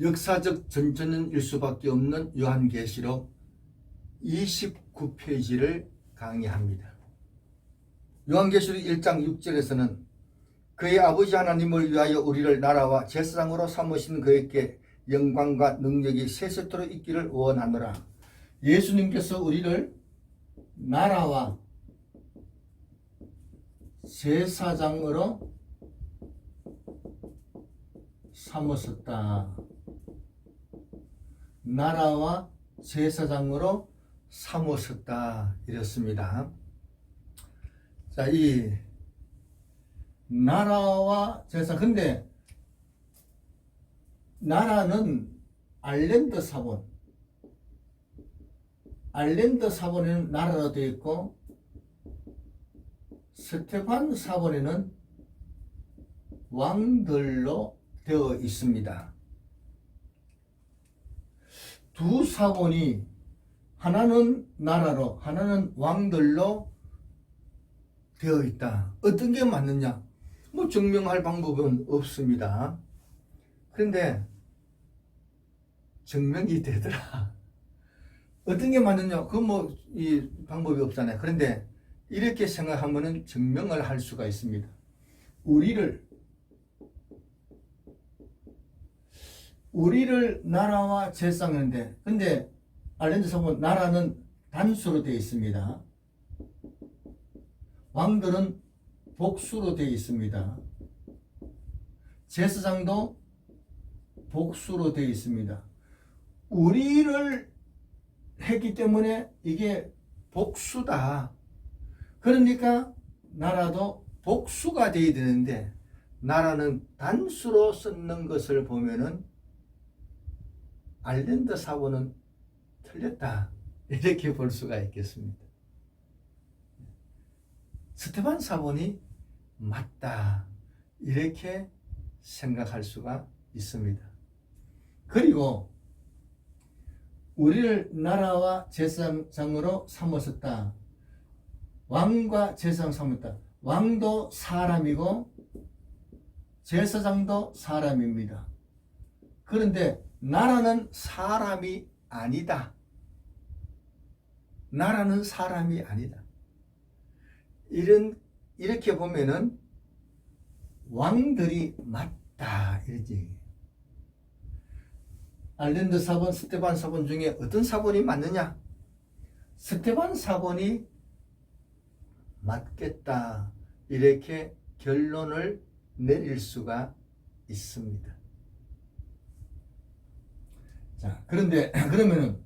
역사적 전천일 수밖에 없는 요한계시록 29페이지를 강의합니다. 요한계시록 1장 6절에서는 그의 아버지 하나님을 위하여 우리를 나라와 제사장으로 삼으신 그에게 영광과 능력이 세세토록 있기를 원하노라. 예수님께서 우리를 나라와 제사장으로 삼으셨다. 나라와 제사장으로 삼으셨다. 이렇습니다. 자, 이 나라와 제사장. 근데 나라는 알랜드 사본. 알랜드 사본에는 나라로 되어 있고 스테판 사본에는 왕들로 되어 있습니다. 두 사본이 하나는 나라로 하나는 왕들로 되어 있다. 어떤 게 맞느냐? 뭐 증명할 방법은 없습니다. 그런데 증명이 되더라. 어떤 게 맞느냐? 그 뭐 이 방법이 없잖아요. 그런데 이렇게 생각하면은 증명을 할 수가 있습니다. 우리를 나라와 제사장인데, 근데 알랜드 사본 나라는 단수로 되어 있습니다. 왕들은 복수로 되어 있습니다. 제사장도 복수로 되어 있습니다. 우리를 했기 때문에 이게 복수다. 그러니까 나라도 복수가 되어야 되는데 나라는 단수로 쓰는 것을 보면은 알랜드 사본은 틀렸다. 이렇게 볼 수가 있겠습니다. 스테반 사본이 맞다. 이렇게 생각할 수가 있습니다. 그리고 우리를 나라와 제사장으로 삼으셨다. 왕과 제사장 삼았다. 왕도 사람이고 제사장도 사람입니다. 그런데 나라는 사람이 아니다. 나라는 사람이 아니다. 이렇게 보면은 왕들이 맞다. 이러지. 알랜드 사본, 스테반 사본 중에 어떤 사본이 맞느냐? 스테반 사본이 맞겠다. 이렇게 결론을 내릴 수가 있습니다. 자, 그런데 그러면은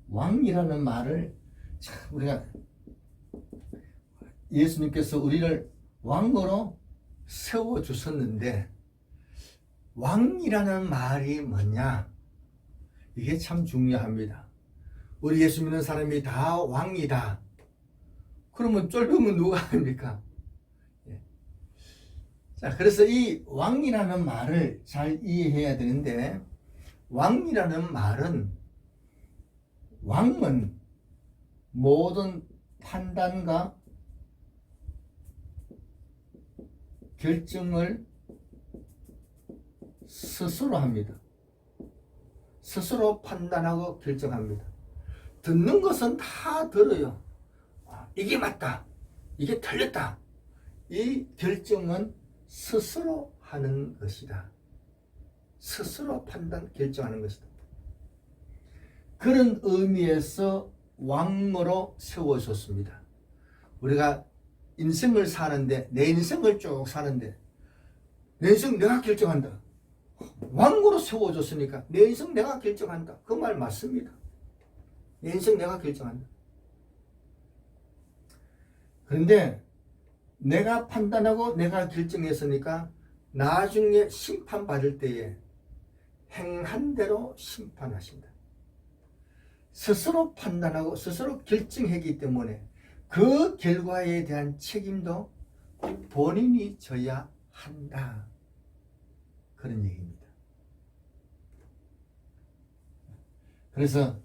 왕이라는 말을 우리가 예수님께서 우리를 왕으로 세워 주셨는데 왕이라는 말이 뭐냐? 이게 참 중요합니다. 우리 예수 믿는 사람이 다 왕이다. 그러면 쫄보면 누가 합니까? 자, 그래서 이 왕이라는 말을 잘 이해해야 되는데 왕이라는 말은 왕은 모든 판단과 결정을 스스로 합니다. 스스로 판단하고 결정합니다. 듣는 것은 다 들어요. 이게 맞다. 이게 틀렸다. 이 결정은 스스로 하는 것이다. 스스로 판단, 결정하는 것이다. 그런 의미에서 왕으로 세워졌습니다. 우리가 인생을 사는데, 내 인생을 쭉 사는데, 내 인생 내가 결정한다. 왕으로 세워졌으니까 내 인생 내가 결정한다. 그 말 맞습니다. 내 인생 내가 결정한다. 그런데 내가 판단하고 내가 결정했으니까 나중에 심판받을 때에 행한 대로 심판하신다. 스스로 판단하고 스스로 결정했기 때문에 그 결과에 대한 책임도 본인이 져야 한다. 그런 얘기입니다. 그래서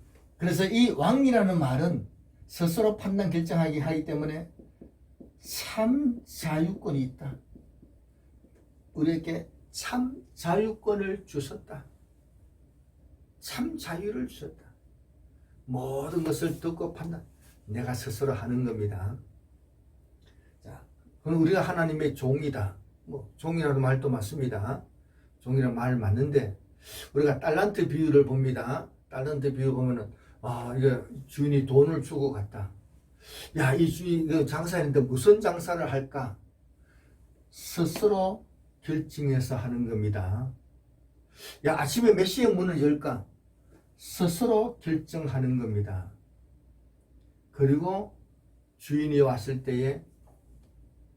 이 왕이라는 말은 스스로 판단 결정하기 하기 때문에 참 자유권이 있다. 우리에게 참 자유권을 주셨다. 참 자유를 주셨다. 모든 것을 듣고 판단, 내가 스스로 하는 겁니다. 자, 그럼 우리가 하나님의 종이다. 뭐 종이라는 말도 맞습니다. 종이라는 말 맞는데 우리가 달란트 비유를 봅니다. 달란트 비유 보면은 이게 주인이 돈을 주고 갔다. 야, 이 주인 장사했는데 무슨 장사를 할까? 스스로 결정해서 하는 겁니다. 야, 아침에 몇 시에 문을 열까? 스스로 결정하는 겁니다. 그리고 주인이 왔을 때에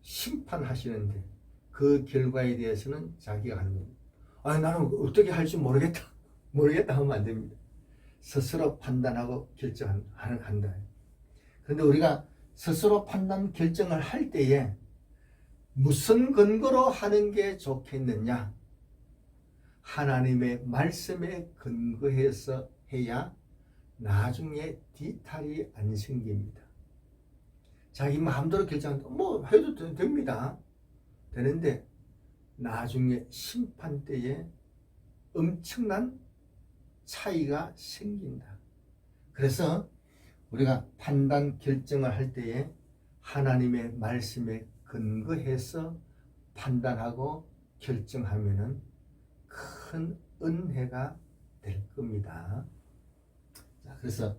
심판하시는데 그 결과에 대해서는 자기가 하는 겁니다. 나는 어떻게 할지 모르겠다. 모르겠다 하면 안 됩니다. 스스로 판단하고 한다. 그런데 우리가 스스로 판단 결정을 할 때에 무슨 근거로 하는 게 좋겠느냐? 하나님의 말씀에 근거해서 해야 나중에 뒤탈이 안 생깁니다. 자기 마음대로 결정한다. 뭐 해도 됩니다. 되는데 나중에 심판 때에 엄청난 차이가 생긴다. 그래서 우리가 판단 결정을 할 때에 하나님의 말씀에 근거해서 판단하고 결정하면은 큰 은혜가 될 겁니다. 자, 그래서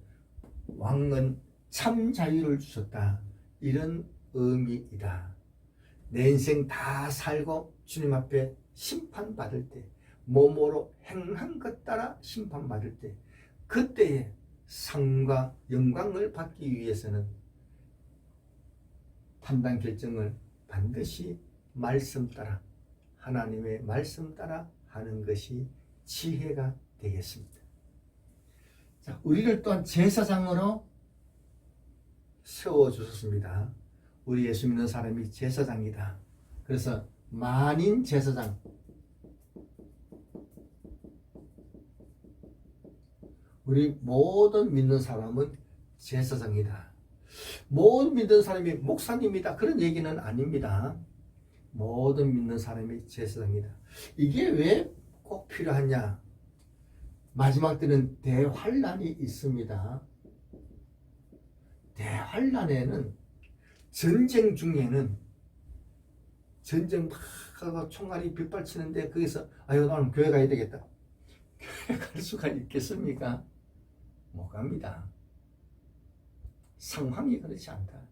왕은 참 자유를 주셨다. 이런 의미이다. 내 인생 다 살고 주님 앞에 심판받을 때, 몸으로 행한 것 따라 심판받을 때, 그때에 상과 영광을 받기 위해서는 판단 결정을 반드시 말씀 따라, 하나님의 말씀 따라 하는 것이 지혜가 되겠습니다. 자, 우리를 또한 제사장으로 세워주셨습니다. 우리 예수 믿는 사람이 제사장이다. 그래서 만인 제사장, 우리 모든 믿는 사람은 제사장이다. 모든 믿는 사람이 목사님이다. 그런 얘기는 아닙니다. 모든 믿는 사람이 제사장이다. 이게 왜 꼭 필요하냐? 마지막 때는 대환란이 있습니다. 대환란에는 전쟁 중에는 전쟁 막 하고 총알이 빗발치는데 거기서 나는 교회 가야 되겠다. 교회 갈 수가 있겠습니까? 못 갑니다. 상황이 그렇지 않다.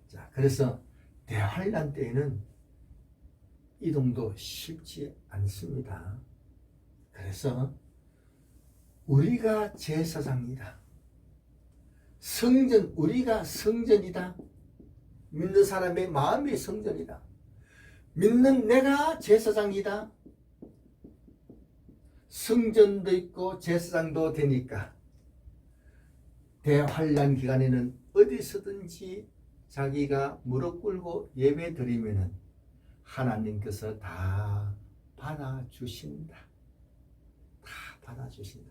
자, 그래서 대환란 때에는 이동도 쉽지 않습니다. 그래서 우리가 제사장이다. 성전, 우리가 성전이다. 믿는 사람의 마음이 성전이다. 믿는 내가 제사장이다. 성전도 있고 제사장도 되니까 대환란 기간에는 어디서든지 자기가 무릎 꿇고 예배 드리면은 하나님께서 다 받아주신다. 다 받아주신다.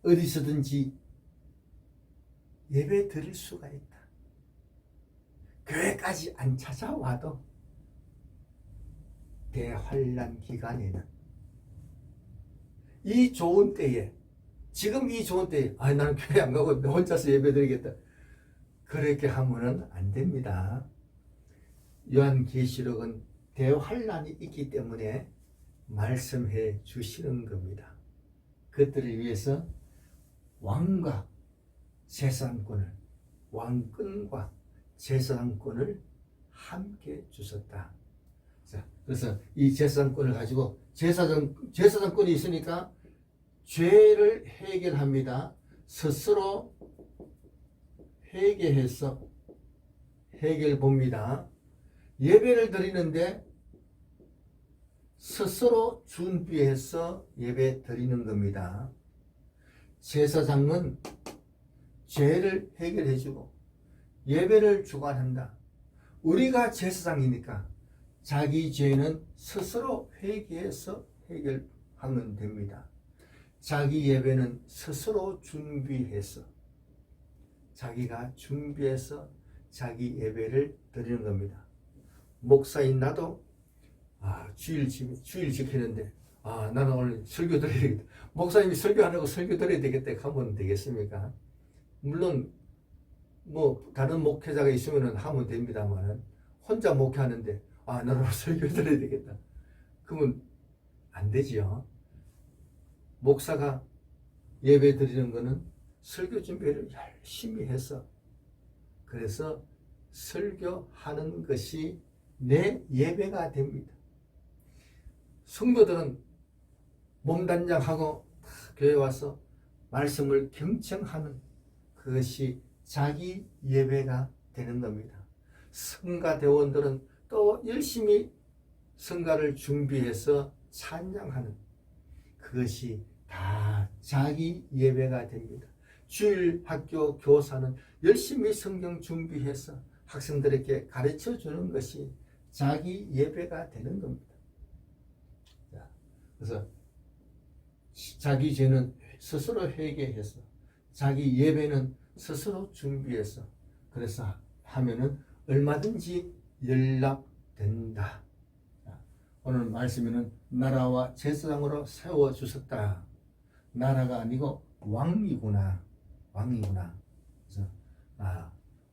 어디서든지 예배 드릴 수가 있다. 교회까지 안 찾아와도 대환란 기간에는 이 좋은 때에, 지금 이 좋은 때에 나는 교회 안 가고 혼자서 예배 드리겠다. 그렇게 하면은 안 됩니다. 요한계시록은 대환란이 있기 때문에 말씀해 주시는 겁니다. 그들을 위해서 왕과 제사장권을, 왕권과 제사장권을 함께 주셨다. 자, 그래서 이 제사장권을 가지고 제사장권이 있으니까 죄를 해결합니다. 스스로 회개해서 해결 봅니다. 예배를 드리는데 스스로 준비해서 예배 드리는 겁니다. 제사장은 죄를 해결해주고 예배를 주관한다. 우리가 제사장이니까 자기 죄는 스스로 회개해서 해결하면 됩니다. 자기 예배는 스스로 준비해서, 자기가 준비해서 자기 예배를 드리는 겁니다. 목사인 나도 주일 지키는데 아, 나는 오늘 설교 드려야 되겠다. 목사님이 설교 안 하고 설교 드려야 되겠다 하면 되겠습니까? 물론 뭐 다른 목회자가 있으면 하면 됩니다만 혼자 목회하는데 아, 나는 오늘 설교 드려야 되겠다. 그러면 안 되지요. 목사가 예배 드리는 거는 설교 준비를 열심히 해서 그래서 설교하는 것이 내 예배가 됩니다. 성도들은 몸단장하고 교회 와서 말씀을 경청하는 그것이 자기 예배가 되는 겁니다. 성가대원들은 또 열심히 성가를 준비해서 찬양하는 그것이 다 자기 예배가 됩니다. 주일 학교 교사는 열심히 성경 준비해서 학생들에게 가르쳐 주는 것이 자기 예배가 되는 겁니다. 그래서 자기 죄는 스스로 회개해서 자기 예배는 스스로 준비해서 그래서 하면은 얼마든지 연락된다. 오늘 말씀에는 나라와 제사장으로 세워 주셨다. 나라가 아니고 왕이구나. 왕이구나. 그래서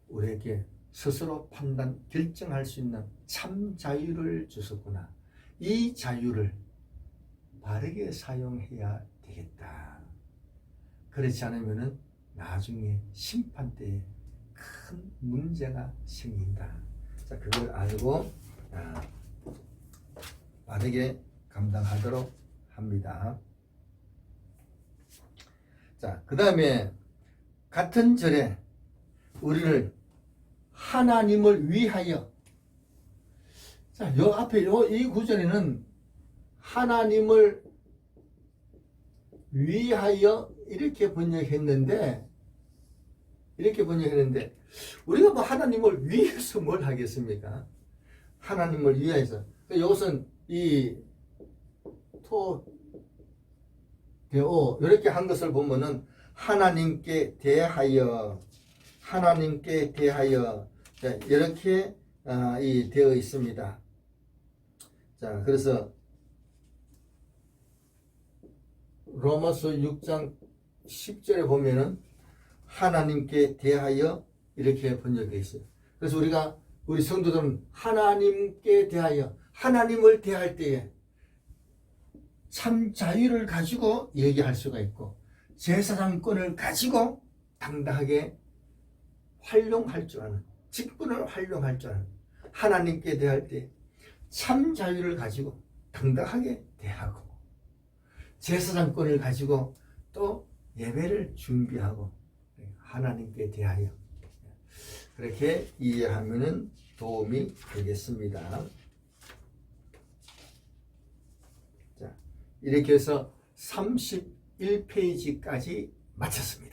우리에게 스스로 판단 결정할 수 있는 참 자유를 주셨구나. 이 자유를 바르게 사용해야 되겠다. 그렇지 않으면은 나중에 심판 때에 큰 문제가 생긴다. 자, 그걸 알고 바르게 감당하도록 합니다. 자, 그 다음에 같은 절에 우리를 하나님을 위하여, 자, 요 앞에 이 구절에는 하나님을 위하여 이렇게 번역했는데 우리가 뭐 하나님을 위해서 뭘 하겠습니까? 하나님을 위해서. 이것은 이 토데오 이렇게 한 것을 보면은 하나님께 대하여 이렇게 되어 있습니다. 자, 그래서 로마서 6장 10절에 보면은 하나님께 대하여 이렇게 번역되어 있어요. 그래서 우리 성도들은 하나님께 대하여 하나님을 대할 때에 참 자유를 가지고 얘기할 수가 있고 제사장권을 가지고 당당하게 활용할 줄 아는 직분을 활용할 줄 아는 하나님께 대할 때 참 자유를 가지고 당당하게 대하고 제사장권을 가지고 또 예배를 준비하고 하나님께 대하여 그렇게 이해하면 도움이 되겠습니다. 자, 이렇게 해서 31페이지까지 마쳤습니다.